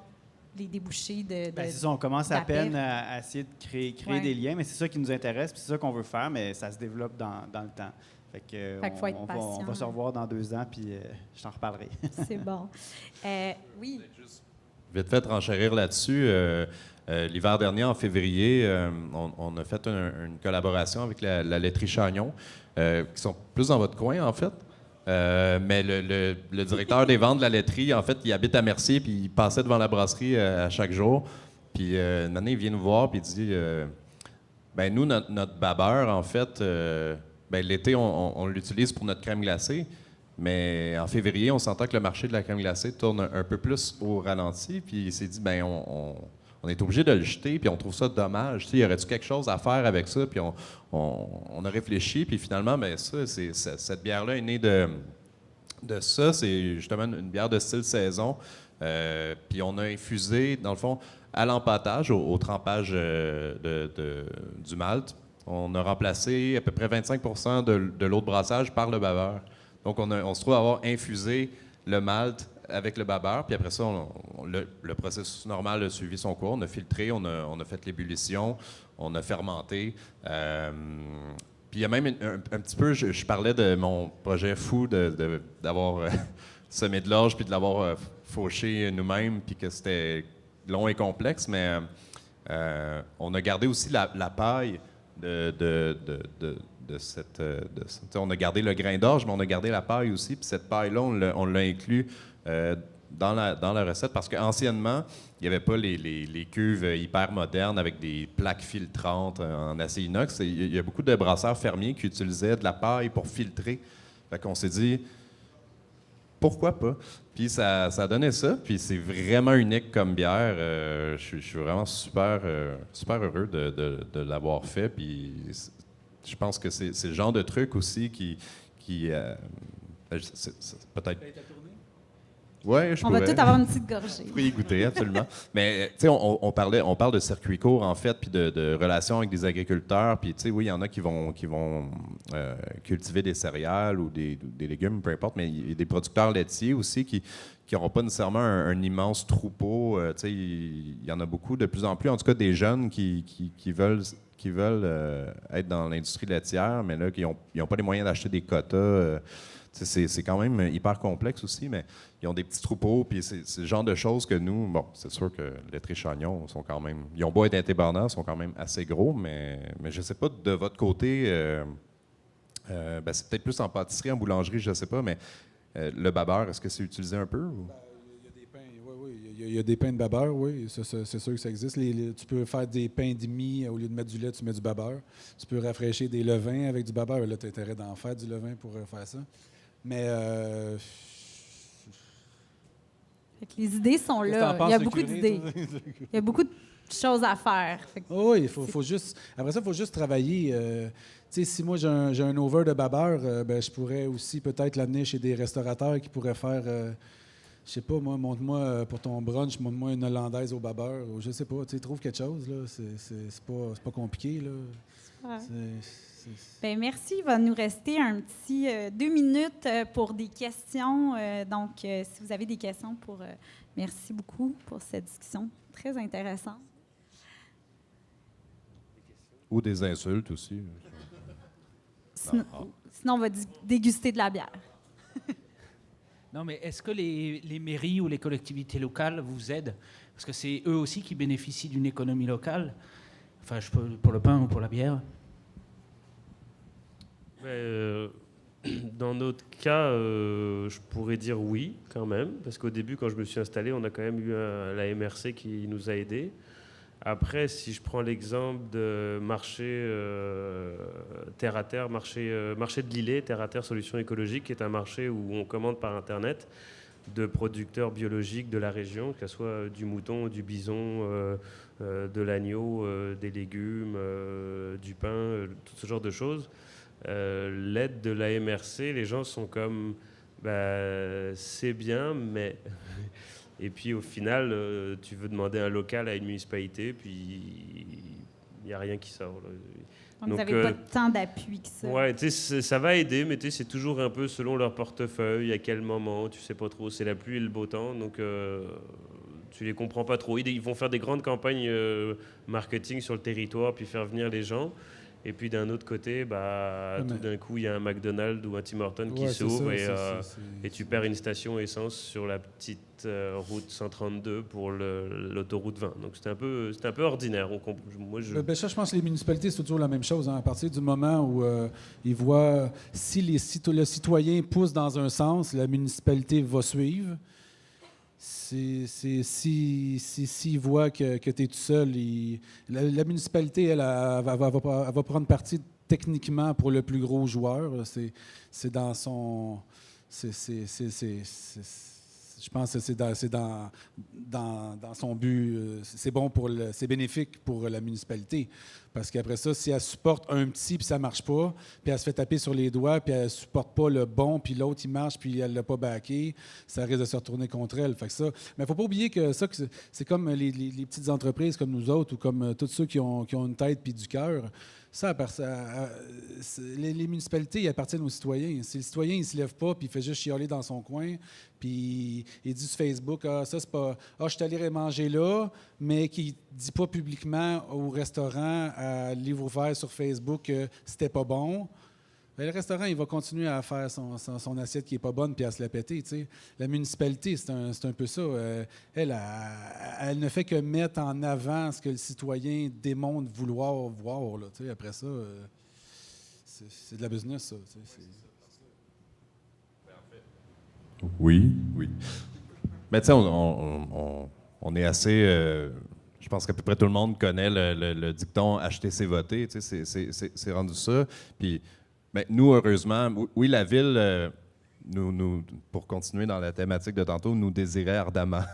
les débouchés c'est ça, on commence à peine à essayer de créer des liens, mais c'est ça qui nous intéresse, puis c'est ça qu'on veut faire, mais ça se développe dans le temps. Fait que faut être patient. On va se revoir dans 2 ans, puis je t'en reparlerai. C'est bon. Oui. Vite fait, renchérir là-dessus. L'hiver dernier, en février, on a fait une collaboration avec la laiterie Chagnon, qui sont plus dans votre coin, en fait. Mais le directeur des ventes de la laiterie, en fait, il habite à Mercier, puis il passait devant la brasserie à chaque jour. Puis une année, il vient nous voir, puis il dit nous, notre babeur, en fait... l'été, on l'utilise pour notre crème glacée, mais en février, on s'entend que le marché de la crème glacée tourne un peu plus au ralenti, puis il s'est dit, on est obligé de le jeter, puis on trouve ça dommage. Il y aurait-tu quelque chose à faire avec ça? Puis on a réfléchi, puis finalement, ben cette bière-là est née de ça. C'est justement une bière de style saison. Puis on a infusé, dans le fond, à l'empâtage, au trempage du malt, on a remplacé à peu près 25% de l'eau de brassage par le babeur. Donc, on se trouve à avoir infusé le malt avec le babeur, puis après ça, le processus normal a suivi son cours. On a filtré, on a fait l'ébullition, on a fermenté. Puis il y a même un petit peu, je parlais de mon projet fou d'avoir semé de l'orge puis de l'avoir fauché nous-mêmes, puis que c'était long et complexe, mais on a gardé aussi la paille de cette... on a gardé le grain d'orge, mais on a gardé la paille aussi, puis cette paille-là, on l'a inclus dans la recette, parce qu'anciennement, il n'y avait pas les cuves hyper modernes avec des plaques filtrantes en acier inox. Il y a beaucoup de brasseurs fermiers qui utilisaient de la paille pour filtrer. Fait qu'on s'est dit, pourquoi pas? Puis ça a donné ça, puis c'est vraiment unique comme bière. Je suis vraiment super heureux de l'avoir fait, puis je pense que c'est le genre de truc aussi qui peut-être... Ouais, on va tout avoir une petite gorgée. Vous pourriez y goûter, absolument. Mais, tu sais, on parle de circuit court, en fait, puis de relations avec des agriculteurs. Puis, tu sais, oui, il y en a qui vont cultiver des céréales ou des légumes, peu importe, mais il y a des producteurs laitiers aussi qui n'auront pas nécessairement un immense troupeau. Tu sais, il y en a beaucoup, de plus en plus, en tout cas, des jeunes qui veulent être dans l'industrie laitière, mais là, qui n'ont pas les moyens d'acheter des quotas. C'est quand même hyper complexe aussi, mais ils ont des petits troupeaux, puis c'est le genre de choses que nous, bon, c'est sûr que les Chagnon sont quand même, ils ont beau être indépendants, sont quand même assez gros, mais je ne sais pas, de votre côté, c'est peut-être plus en pâtisserie, en boulangerie, je ne sais pas, mais le babeur, est-ce que c'est utilisé un peu? Ou? Il y a des pains, oui, il y a des pains de babeur, oui, c'est sûr que ça existe. Tu peux faire des pains demi, au lieu de mettre du lait, tu mets du babeur. Tu peux rafraîchir des levains avec du babeur. Là, tu as intérêt d'en faire du levain pour faire ça. Mais les idées sont là. Il y a beaucoup d'idées. Il y a beaucoup de choses à faire. Oui, faut juste. Après ça, il faut juste travailler. Si moi j'ai un over de babeur, je pourrais aussi peut-être l'amener chez des restaurateurs qui pourraient faire. Je sais pas, moi, montre-moi pour ton brunch, montre-moi une hollandaise au babeur. Ou je sais pas, trouve quelque chose, là. C'est pas compliqué, là. Bien, merci. Il va nous rester un petit 2 minutes pour des questions. Donc, si vous avez des questions, merci beaucoup pour cette discussion très intéressante. Ou des insultes aussi. Sinon, on va déguster de la bière. Non, mais est-ce que les mairies ou les collectivités locales vous aident? Parce que c'est eux aussi qui bénéficient d'une économie locale. Enfin, pour le pain ou pour la bière. Dans notre cas, je pourrais dire oui, quand même, parce qu'au début, quand je me suis installé, on a quand même eu la MRC qui nous a aidés. Après, si je prends l'exemple de marché terre à terre, marché de Lillet, terre à terre solutions écologiques, qui est un marché où on commande par Internet de producteurs biologiques de la région, que ce soit du mouton, du bison, de l'agneau, des légumes, du pain, tout ce genre de choses. L'aide de la MRC, les gens sont comme c'est bien, mais et puis au final tu veux demander un local à une municipalité, puis il n'y a rien qui sort là. Donc vous n'avez pas tant d'appui que ça. Ouais, ça va aider, mais c'est toujours un peu selon leur portefeuille, à quel moment, tu sais pas trop, c'est la pluie et le beau temps, donc tu les comprends pas trop. Ils vont faire des grandes campagnes marketing sur le territoire, puis faire venir les gens. Et puis d'un autre côté, tout d'un coup, il y a un McDonald's ou un Tim Hortons qui s'ouvre et tu perds une station essence sur la petite route 132 pour l'autoroute 20. Donc c'est un peu ordinaire. Ça, je pense que les municipalités, c'est toujours la même chose. Hein. À partir du moment où ils voient si le citoyen pousse dans un sens, la municipalité va suivre. S'il voit que tu es tout seul, la municipalité, elle va prendre parti techniquement pour le plus gros joueur. C'est dans son... Je pense que c'est dans son but. C'est bénéfique pour la municipalité. Parce qu'après ça, si elle supporte un petit puis ça marche pas, puis elle se fait taper sur les doigts, puis elle supporte pas le bon, puis l'autre, il marche, puis elle l'a pas backé, ça risque de se retourner contre elle. Fait que ça, mais il faut pas oublier que ça, c'est comme les petites entreprises comme nous autres ou comme tous ceux qui ont une tête puis du cœur. Les municipalités, ils appartiennent aux citoyens. Si le citoyen, il ne se lève pas puis il fait juste chialer dans son coin, puis il dit sur Facebook, ça, c'est pas... je suis allé manger là, mais qui ne dit pas publiquement au restaurant, à livre ouvert sur Facebook, que c'était pas bon, bien, le restaurant, il va continuer à faire son assiette qui n'est pas bonne puis à se la péter. T'sais. La municipalité, c'est un peu ça. Elle ne fait que mettre en avant ce que le citoyen démontre vouloir voir. Là, après ça, c'est de la business, ça. Oui. Mais tu sais, on est assez... je pense qu'à peu près tout le monde connaît le dicton « acheter, c'est voter ». C'est rendu ça. Puis... mais nous, heureusement, oui, la ville, nous, pour continuer dans la thématique de tantôt, nous désirait ardemment.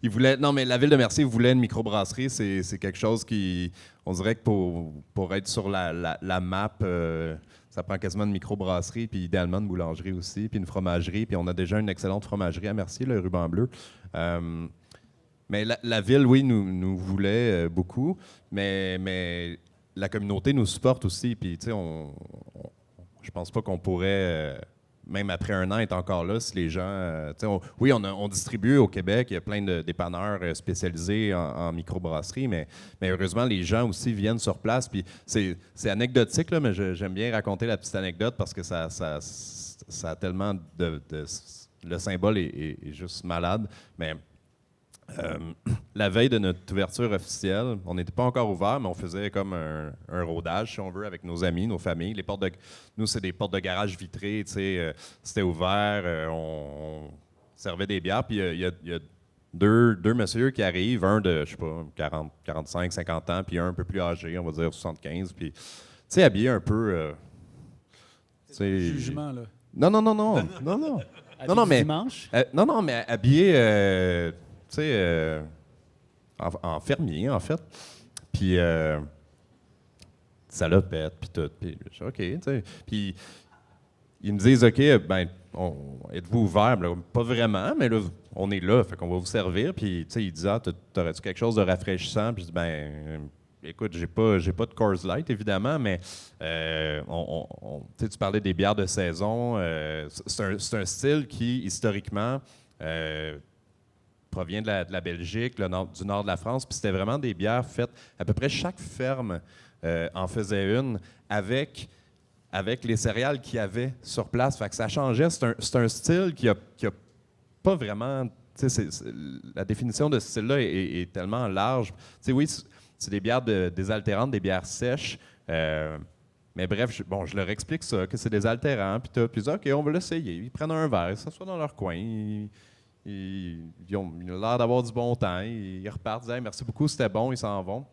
Mais la ville de Mercier voulait une microbrasserie. C'est quelque chose qui, on dirait que pour être sur la map, ça prend quasiment une microbrasserie, puis idéalement une boulangerie aussi, puis une fromagerie. Puis on a déjà une excellente fromagerie à Mercier, le Ruban Bleu. Mais la ville, oui, nous voulait beaucoup, mais la communauté nous supporte aussi. Puis, tu sais, je pense pas qu'on pourrait, même après un an, être encore là si les gens... oui, on distribue au Québec, il y a plein de dépanneurs spécialisés en microbrasserie, mais heureusement, les gens aussi viennent sur place. Puis c'est anecdotique, là, mais j'aime bien raconter la petite anecdote parce que ça a tellement le symbole est juste malade. Mais la veille de notre ouverture officielle, on n'était pas encore ouvert, mais on faisait comme un rodage, si on veut, avec nos amis, nos familles. Nous, c'est des portes de garage vitrées, c'était ouvert, on servait des bières, puis il y a deux messieurs qui arrivent, un de, je sais pas, 40, 45, 50 ans, puis un peu plus âgé, on va dire 75, puis, habillé un peu... jugement, là. Non. Mais dimanche? Mais habillé... en fermier, en fait. Puis, salopette, puis tout. Puis, je dis, OK, tu sais. Puis, ils me disent, OK, êtes-vous ouvert? Là, pas vraiment, mais là, on est là, fait qu'on va vous servir. Puis, tu sais, ils disent, t'aurais-tu quelque chose de rafraîchissant? Puis, je dis, écoute, j'ai pas de Coors Light, évidemment, mais tu parlais des bières de saison. C'est un style qui, historiquement, provient de la Belgique, du nord de la France, puis c'était vraiment des bières faites, à peu près chaque ferme en faisait une avec les céréales qu'il y avait sur place. Fait que ça changeait. C'est un style qui a pas vraiment... la définition de ce style-là est tellement large. Oui, c'est des bières désaltérantes, des bières sèches, mais bref, je leur explique ça, que c'est désaltérant, puis ils disent, OK, on va l'essayer. Ils prennent un verre, ils s'assoient dans leur coin, ils ont l'air d'avoir du bon temps. Ils repartent, disent, hey, merci beaucoup, c'était bon, ils s'en vont.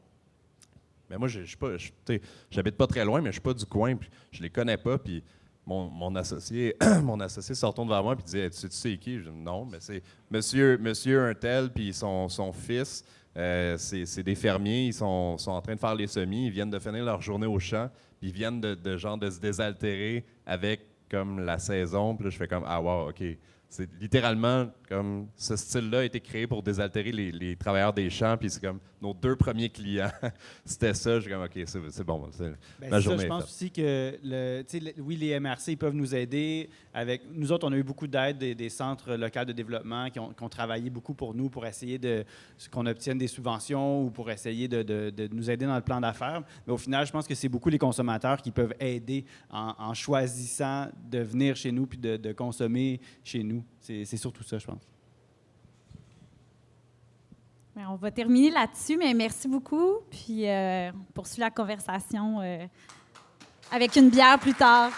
Mais moi, j'habite pas très loin, mais je suis pas du coin, puis je les connais pas. Puis mon associé se retourne vers moi et dit, tu sais qui? Je dis, non, mais c'est monsieur un tel, puis son fils. C'est des fermiers, ils sont en train de faire les semis, ils viennent de finir leur journée au champ, puis ils viennent de se désaltérer avec comme la saison. Puis là, je fais comme, ah wow, OK. C'est littéralement comme ce style-là a été créé pour désaltérer les travailleurs des champs, puis c'est comme nos 2 premiers clients. C'était ça, je suis comme, OK, c'est bon. Ma journée. Je pense aussi que, oui, les MRC ils peuvent nous aider. Nous autres, on a eu beaucoup d'aide des centres locaux de développement qui ont travaillé beaucoup pour nous, pour essayer qu'on obtienne des subventions ou pour essayer de nous aider dans le plan d'affaires. Mais au final, je pense que c'est beaucoup les consommateurs qui peuvent aider en choisissant de venir chez nous puis de consommer chez nous. C'est surtout ça, je pense. On va terminer là-dessus, mais merci beaucoup. Puis on poursuit la conversation avec une bière plus tard.